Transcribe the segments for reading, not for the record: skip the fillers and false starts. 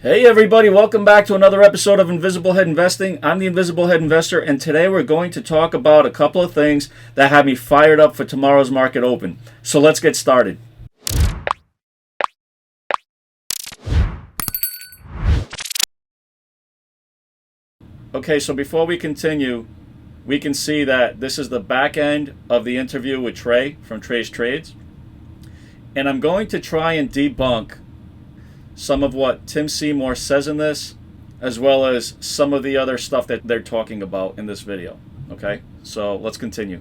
Hey everybody, welcome back to another episode of Invisible Head Investing. I'm the Invisible Head Investor, and today we're going to talk about a couple of things that have me fired up for tomorrow's market open. So let's get started. Okay, so before we continue, we can see that this is the back end of the interview with Trey from Trey's Trades. And I'm going to try and debunk some of what Tim Seymour says in this, as well as some of the other stuff that they're talking about in this video. Okay, so let's continue.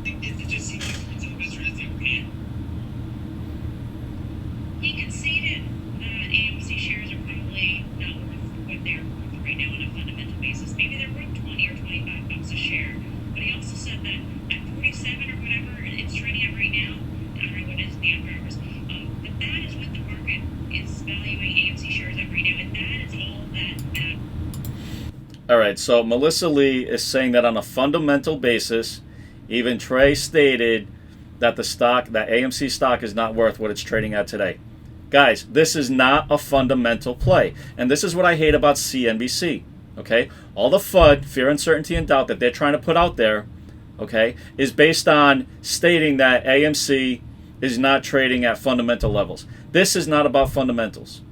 It just seems like retail investors think, okay. He conceded that AMC shares are probably not worth what they're worth right now on a fundamental basis. Maybe they're worth 20 or 25 bucks a share. But he also said that at 47 or whatever it's trading at right now, I don't know what it is, the after hours, that is what the market is valuing AMC shares at right now, and that is all that matters. All right, so Melissa Lee is saying that on a fundamental basis, even Trey stated that that AMC stock is not worth what it's trading at today. Guys, this is not a fundamental play, and this is what I hate about CNBC. Okay, all the FUD, fear, uncertainty, and doubt that they're trying to put out there, okay, is based on stating that AMC is not trading at fundamental levels. This is not about fundamentals.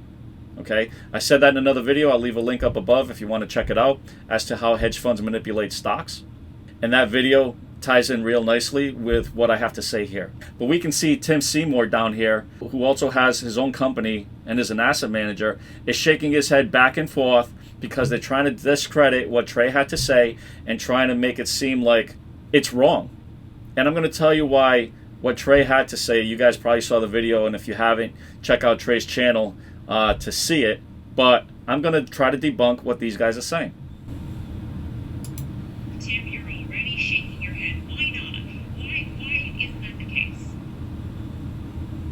Okay, I said that in another video. I'll leave a link up above if you want to check it out as to how hedge funds manipulate stocks. And that video ties in real nicely with what I have to say here. But we can see Tim Seymour down here, who also has his own company and is an asset manager, is shaking his head back and forth because they're trying to discredit what Trey had to say and trying to make it seem like it's wrong. And I'm going to tell you why what Trey had to say. You guys probably saw the video, and if you haven't, check out Trey's channel to see it. But I'm going to try to debunk what these guys are saying. Tim, you're already shaking your head. Why not? Why isn't that the case?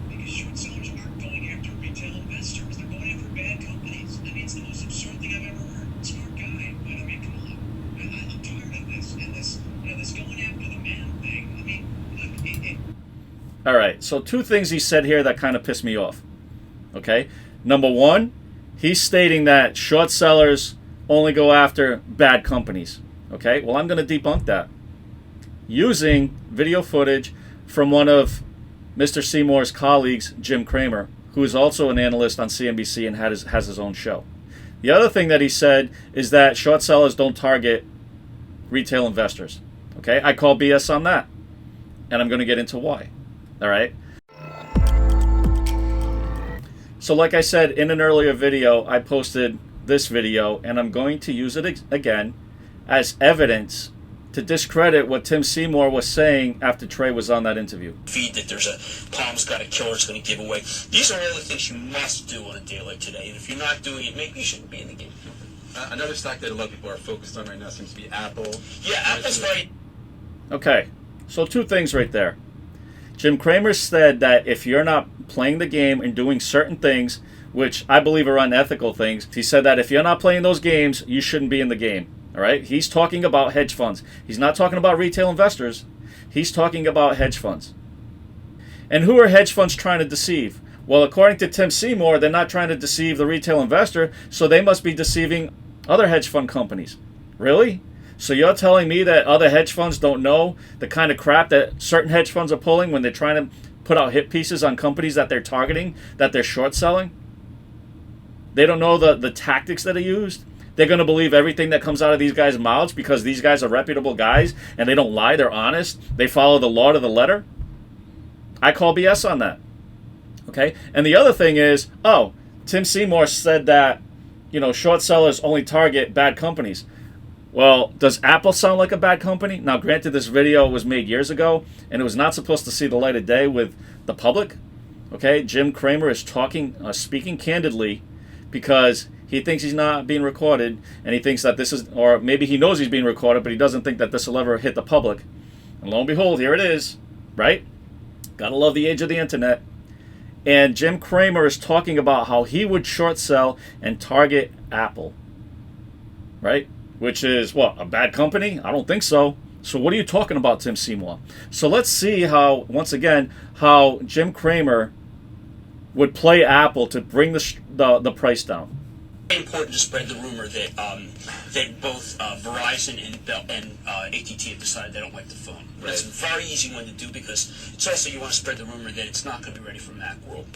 Because short sellers aren't going after retail investors. They're going after bad companies. I mean, it's the most absurd thing I've ever heard. Smart guy. But I mean, come on. I'm tired of this. And this going after the man thing. I mean, look, All right, so two things he said here that kind of pissed me off. Okay, number one, he's stating that short sellers only go after bad companies. Okay, well, I'm going to debunk that using video footage from one of Mr. Seymour's colleagues, Jim Cramer, who is also an analyst on CNBC and has his own show. The other thing that he said is that short sellers don't target retail investors. Okay, I call BS on that, and I'm going to get into why. All right. So like I said in an earlier video, I posted this video, and I'm going to use it again as evidence to discredit what Tim Seymour was saying after Trey was on that interview. Feed that there's a palm's got a killer it's going to give away. These are all the things you must do on a day like today. And if you're not doing it, maybe you shouldn't be in the game. Another stock that a lot of people are focused on right now seems to be Apple. Yeah, Apple's right. Okay, so two things right there. Jim Cramer said that if you're not playing the game and doing certain things, which I believe are unethical things, he said that if you're not playing those games, you shouldn't be in the game. All right? He's talking about hedge funds. He's not talking about retail investors. He's talking about hedge funds. And who are hedge funds trying to deceive? Well, according to Tim Seymour, they're not trying to deceive the retail investor, so they must be deceiving other hedge fund companies. Really? So you're telling me that other hedge funds don't know the kind of crap that certain hedge funds are pulling when they're trying to put out hit pieces on companies that they're targeting, that they're short selling? They don't know the tactics that are used? They're going to believe everything that comes out of these guys' mouths because these guys are reputable guys and they don't lie, they're honest, they follow the law to the letter? I call BS on that. Okay? And the other thing is, Tim Seymour said that, short sellers only target bad companies. Well, does Apple sound like a bad company? Now, granted, this video was made years ago, and it was not supposed to see the light of day with the public. Okay, Jim Cramer is speaking candidly because he thinks he's not being recorded, and he thinks that this is, or maybe he knows he's being recorded, but he doesn't think that this will ever hit the public. And lo and behold, here it is, right? Gotta love the age of the internet. And Jim Cramer is talking about how he would short sell and target Apple, right? Which is, what, a bad company? I don't think so. So what are you talking about, Tim Seymour? So let's see how, once again, how Jim Cramer would play Apple to bring the price down. Very important to spread the rumor that that both Verizon and AT&T have decided they don't like the phone. Right. It's a very easy one to do because it's also you want to spread the rumor that it's not going to be ready for Macworld.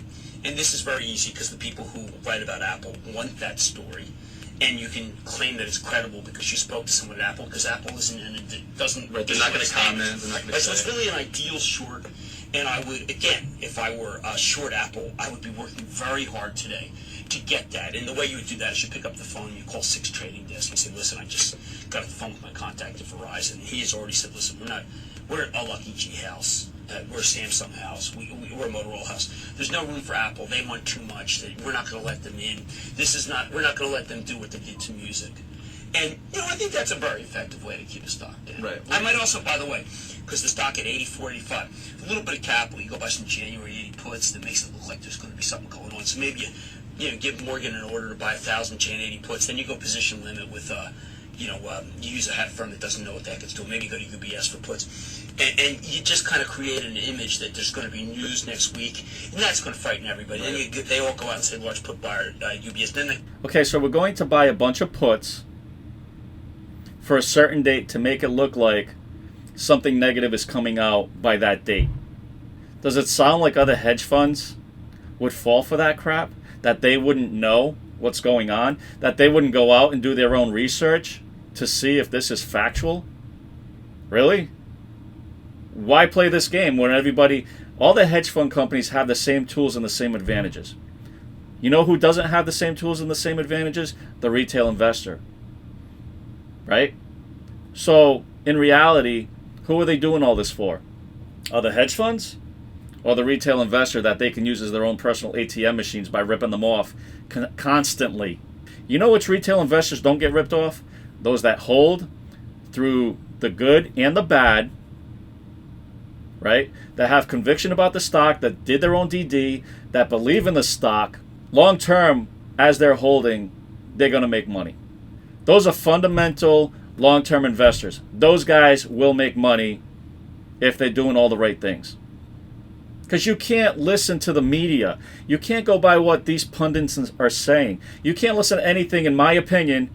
And this is very easy because the people who write about Apple want that story. And you can claim that it's credible because you spoke to someone at Apple, because Apple isn't in it, doesn't. Right, they're not going to comment. They're not going to So it's really an ideal short. And I would, again, if I were a short Apple, I would be working very hard today to get that. And the way you would do that is you pick up the phone, you call 6 trading desks, and say, listen, I just got off the phone with my contact at Verizon. And he has already said, listen, we're a Lucky G house. We're a Samsung house. We're a Motorola house. There's no room for Apple. They want too much. We're not going to let them in. We're not going to let them do what they did to music. And, I think that's a very effective way to keep the stock down. Right. I might also, by the way, because the stock at 84, 85, a little bit of capital, you go buy some January 80 puts that makes it look like there's going to be something going on. So maybe you give Morgan an order to buy 1,000 Jan 80 puts, then you go position limit with, you use a hat firm that doesn't know what the heck it's doing. Maybe you go to UBS for puts. And you just kind of create an image that there's going to be news next week, and that's going to frighten everybody. Right. Then they all go out and say, large put buyer, UBS. Then Okay, so we're going to buy a bunch of puts for a certain date to make it look like something negative is coming out by that date. Does it sound like other hedge funds would fall for that crap? That they wouldn't know what's going on? That they wouldn't go out and do their own research to see if this is factual? Really? Why play this game when all the hedge fund companies have the same tools and the same advantages? You know who doesn't have the same tools and the same advantages? The retail investor. Right? So, in reality, who are they doing all this for? Are the hedge funds? Or the retail investor that they can use as their own personal ATM machines by ripping them off constantly? You know which retail investors don't get ripped off? Those that hold through the good and the bad, right? That have conviction about the stock, that did their own DD, that believe in the stock. Long term, as they're holding, they're going to make money. Those are fundamental long-term investors. Those guys will make money if they're doing all the right things. Because you can't listen to the media. You can't go by what these pundits are saying. You can't listen to anything, in my opinion,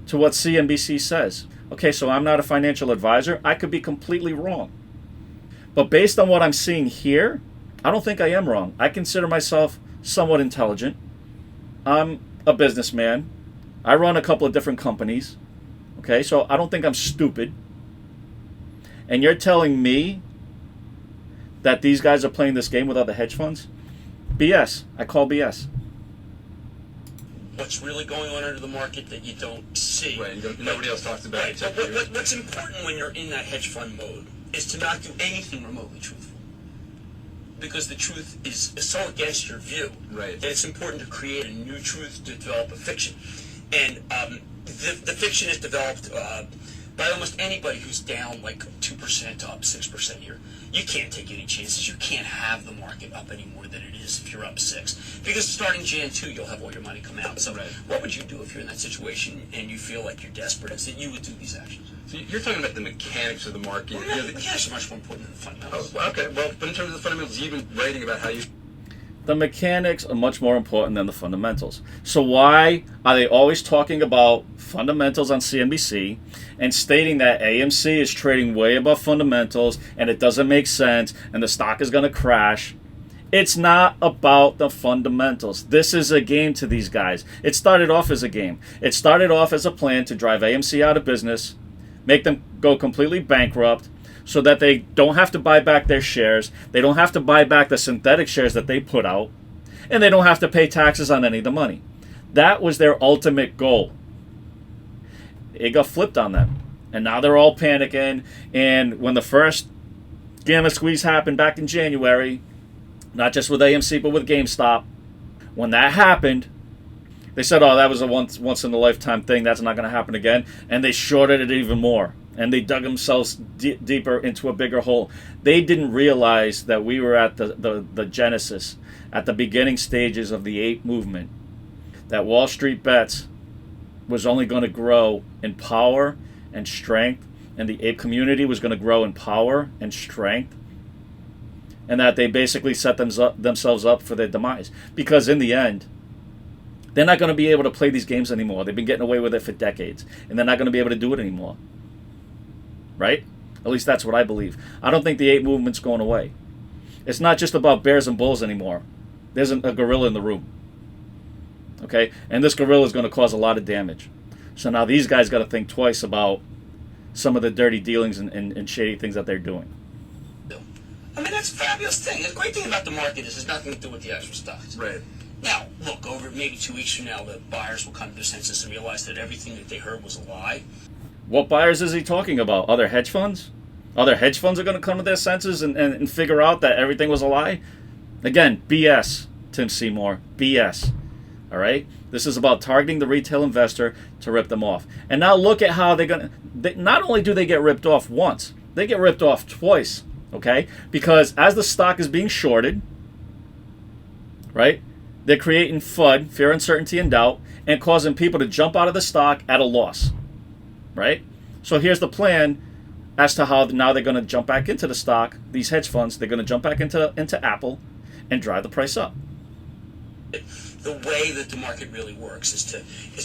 to what CNBC says. Okay, so I'm not a financial advisor. I could be completely wrong. But based on what I'm seeing here, I don't think I am wrong. I consider myself somewhat intelligent. I'm a businessman. I run a couple of different companies. Okay, so I don't think I'm stupid. And you're telling me that these guys are playing this game with other hedge funds? BS. I call BS. what's really going on under the market that you don't see. Right, nobody else talks about it. But what's important when you're in that hedge fund mode is to not do anything remotely truthful. Because the truth is so against your view. Right. That it's important to create a new truth, to develop a fiction. And the fiction is developed by almost anybody who's down like 2% to up 6% here. You can't take any chances. You can't have the market up any more than it is if you're up 6. Because starting Jan 2, you'll have all your money come out. So what would you do if you're in that situation and you feel like you're desperate? Is that you would do these actions. So you're talking about the mechanics of the market. Well, the mechanics are much more important than the fundamentals. Oh, okay. Well, but in terms of the fundamentals, you've been writing about how you... The mechanics are much more important than the fundamentals. So why are they always talking about fundamentals on CNBC and stating that AMC is trading way above fundamentals and it doesn't make sense and the stock is going to crash? It's not about the fundamentals. This is a game to these guys. It started off as a game. It started off as a plan to drive AMC out of business, make them go completely bankrupt, so that they don't have to buy back their shares, they don't have to buy back the synthetic shares that they put out, and they don't have to pay taxes on any of the money. That was their ultimate goal. It got flipped on them. And now they're all panicking. And when the first gamma squeeze happened back in January, not just with AMC but with GameStop, when that happened, they said, oh, that was a once in a lifetime thing, that's not going to happen again. And they shorted it even more. And they dug themselves deeper into a bigger hole. They didn't realize that we were at the genesis, at the beginning stages of the ape movement. That Wall Street Bets was only going to grow in power and strength, and the ape community was going to grow in power and strength and that they basically set themselves up for their demise. Because in the end, they're not going to be able to play these games anymore. They've been getting away with it for decades, and they're not going to be able to do it anymore. Right? At least that's what I believe. I don't think the 8 movement's going away. It's not just about bears and bulls anymore. There's a gorilla in the room. Okay? And this gorilla is going to cause a lot of damage. So now these guys got to think twice about some of the dirty dealings and shady things that they're doing. I mean, that's a fabulous thing. The great thing about the market is it has nothing to do with the actual stocks. Right. Now, look, over maybe 2 weeks from now, the buyers will come to their senses and realize that everything that they heard was a lie. What buyers is he talking about? Other hedge funds? Other hedge funds are going to come to their senses and figure out that everything was a lie? Again, BS, Tim Seymour. BS. All right? This is about targeting the retail investor to rip them off. And now look at how they're going to... Not only do they get ripped off once, they get ripped off twice. Okay? Because as the stock is being shorted, right, they're creating FUD, fear, uncertainty, and doubt, and causing people to jump out of the stock at a loss. Right? So here's the plan as to how now they're going to jump back into the stock. These hedge funds, they're going to jump back into Apple and drive the price up. The way that the market really works is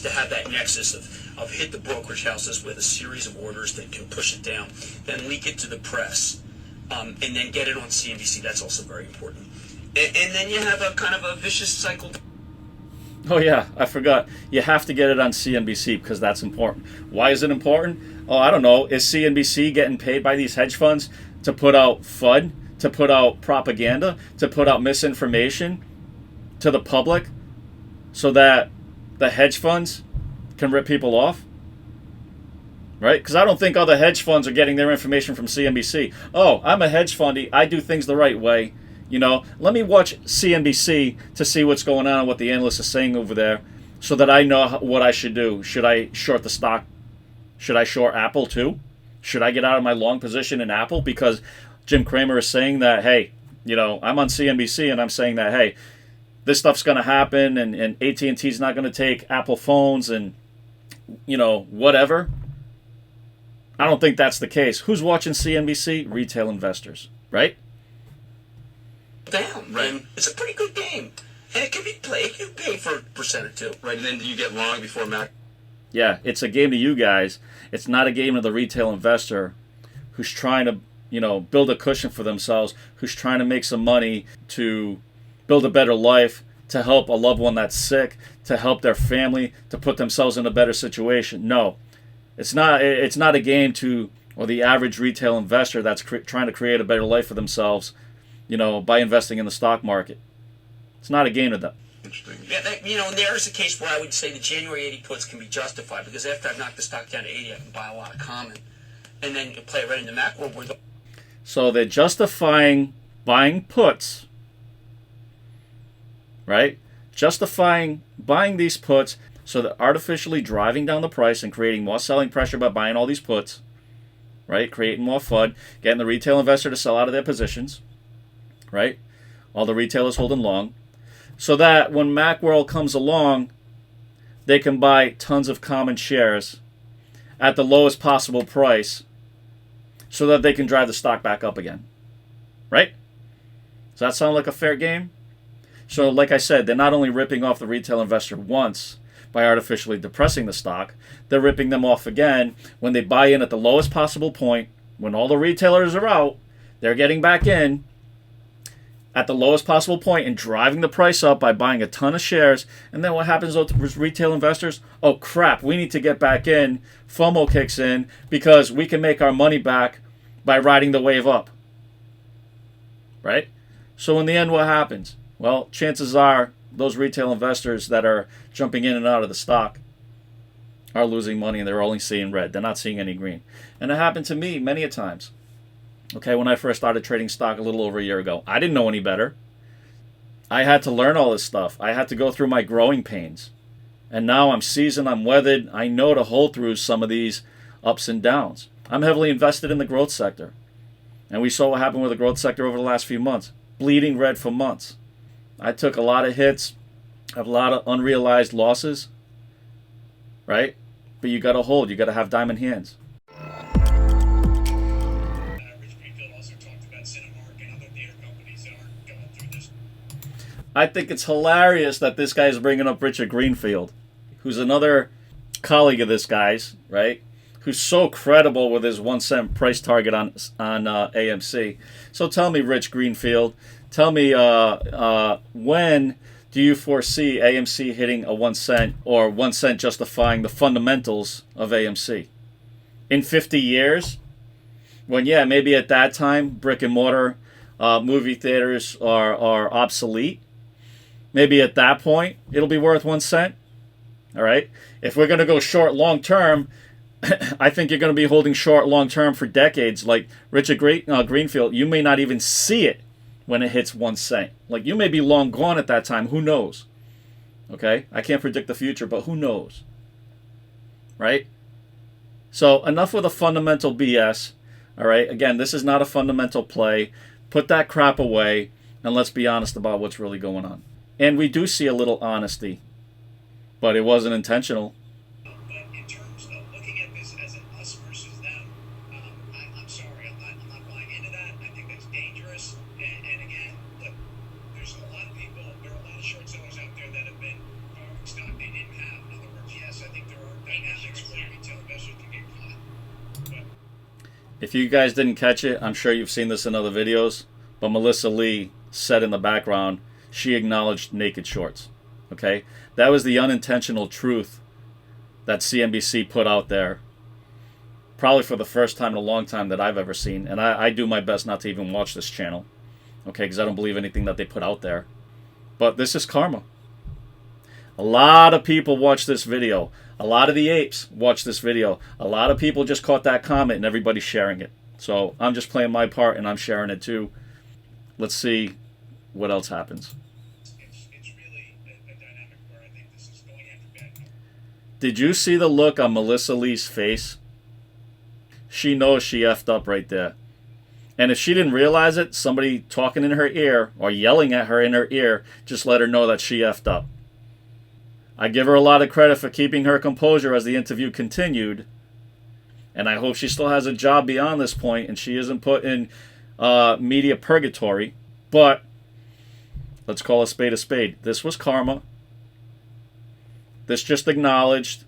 to have that nexus of hit the brokerage houses with a series of orders that can push it down, then leak it to the press, and then get it on CNBC. That's also very important. And then you have a kind of a vicious cycle. Oh yeah, I forgot. You have to get it on CNBC because that's important. Why is it important? Oh, I don't know. Is CNBC getting paid by these hedge funds to put out FUD, to put out propaganda, to put out misinformation to the public so that the hedge funds can rip people off? Right? Because I don't think other hedge funds are getting their information from CNBC. Oh, I'm a hedge fundy. I do things the right way. You know, let me watch CNBC to see what's going on and what the analysts are saying over there so that I know what I should do. Should I short the stock? Should I short Apple too? Should I get out of my long position in Apple? Because Jim Cramer is saying that, hey, you know, I'm on CNBC and I'm saying that, hey, this stuff's going to happen and AT&T's not going to take Apple phones and, you know, whatever. I don't think that's the case. Who's watching CNBC? Retail investors, right? Down, right? And it's a pretty good game, and it can be played. You pay for a percent or two, Right, and then you get long before Mac. Yeah, it's a game to you guys. It's not a game to the retail investor who's trying to, you know, build a cushion for themselves, who's trying to make some money to build a better life, to help a loved one that's sick, to help their family, to put themselves in a better situation. No, it's not. It's not a game to or the average retail investor that's trying to create a better life for themselves, you know, by investing in the stock market. It's not a game to them. Interesting. Yeah, you know, and there is a case where I would say the January 80 puts can be justified because after I've knocked the stock down to 80, I can buy a lot of common, and then you play it right in the macro where the... So they're justifying buying puts, right? Justifying buying these puts, so they're artificially driving down the price and creating more selling pressure by buying all these puts, right? Creating more FUD, getting the retail investor to sell out of their positions, right? All the retailers holding long, so that when Macworld comes along, they can buy tons of common shares at the lowest possible price so that they can drive the stock back up again, right? Does that sound like a fair game? So like I said, they're not only ripping off the retail investor once by artificially depressing the stock, they're ripping them off again when they buy in at the lowest possible point. When all the retailers are out, they're getting back in at the lowest possible point and driving the price up by buying a ton of shares. And then what happens to retail investors? Oh crap, we need to get back in. FOMO kicks in because we can make our money back by riding the wave up. Right? So in the end, what happens? Well, chances are those retail investors that are jumping in and out of the stock are losing money and they're only seeing red. They're not seeing any green. And it happened to me many a times. Okay, when I first started trading stock a little over a year ago, I didn't know any better. I had to learn all this stuff. I had to go through my growing pains. And now I'm seasoned, I'm weathered. I know to hold through some of these ups and downs. I'm heavily invested in the growth sector. And we saw what happened with the growth sector over the last few months. Bleeding red for months. I took a lot of hits, a lot of unrealized losses, right? But you got to hold. You got to have diamond hands. Rich Greenfield also talked about Cinemark and other theater companies I think it's hilarious that this guy's bringing up Richard Greenfield, who's another colleague of this guy's, right? Who's so credible with his 1 cent price target on AMC. So tell me, Rich Greenfield, tell me when do you foresee AMC hitting a 1 cent or 1 cent justifying the fundamentals of AMC? In 50 years? When, yeah, maybe at that time brick and mortar movie theaters are obsolete. Maybe at that point it'll be worth 1 cent. All right. If we're going to go short long term, I think you're going to be holding short long term for decades. Like Richard Greenfield, you may not even see it when it hits 1 cent. Like you may be long gone at that time. Who knows? Okay. I can't predict the future, but who knows? Right? So enough with the fundamental BS. All right. Again, this is not a fundamental play. Put that crap away and let's be honest about what's really going on. And we do see a little honesty, but it wasn't intentional. But in terms of looking at this as an us versus them, I'm sorry, I'm not buying into that. I think that's dangerous. And again, look, there's a lot of people, there are a lot of short sellers out there that have been borrowing stock they didn't have. In other words, yes, I think there are dynamics where retail investors can get caught. But if you guys didn't catch it, I'm sure you've seen this in other videos, but Melissa Lee said in the background, she acknowledged naked shorts. Okay? That was the unintentional truth that CNBC put out there, probably for the first time in a long time that I've ever seen. And I do my best not to even watch this channel, okay, because I don't believe anything that they put out there. But this is karma. A lot of people watch this video. A lot of the apes watch this video. A lot of people just caught that comment and everybody's sharing it. So I'm just playing my part and I'm sharing it too. Let's see what else happens. it's really a dynamic where I think this is going after bad numbers. Did you see the look on Melissa Lee's face? She knows she effed up right there. And if she didn't realize it, somebody talking in her ear or yelling at her in her ear just let her know that she effed up. I give her a lot of credit for keeping her composure as the interview continued. And I hope she still has a job beyond this point and she isn't put in media purgatory. But let's call a spade a spade. This was karma. This just acknowledged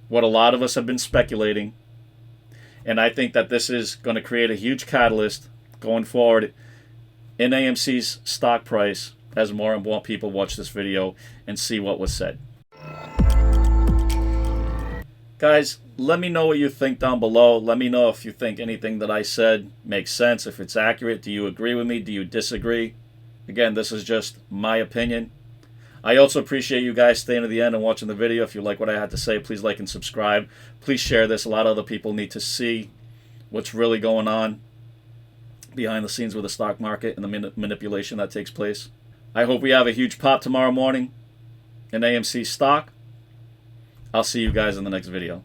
what a lot of us have been speculating. And I think that this is going to create a huge catalyst going forward in AMC's stock price as more and more people watch this video and see what was said. Guys, let me know what you think down below. Let me know if you think anything that I said makes sense, if it's accurate. Do you agree with me? Do you disagree? Again, this is just my opinion. I also appreciate you guys staying to the end and watching the video. If you like what I had to say, please like and subscribe. Please share this. A lot of other people need to see what's really going on behind the scenes with the stock market and the manipulation that takes place. I hope we have a huge pop tomorrow morning in AMC stock. I'll see you guys in the next video.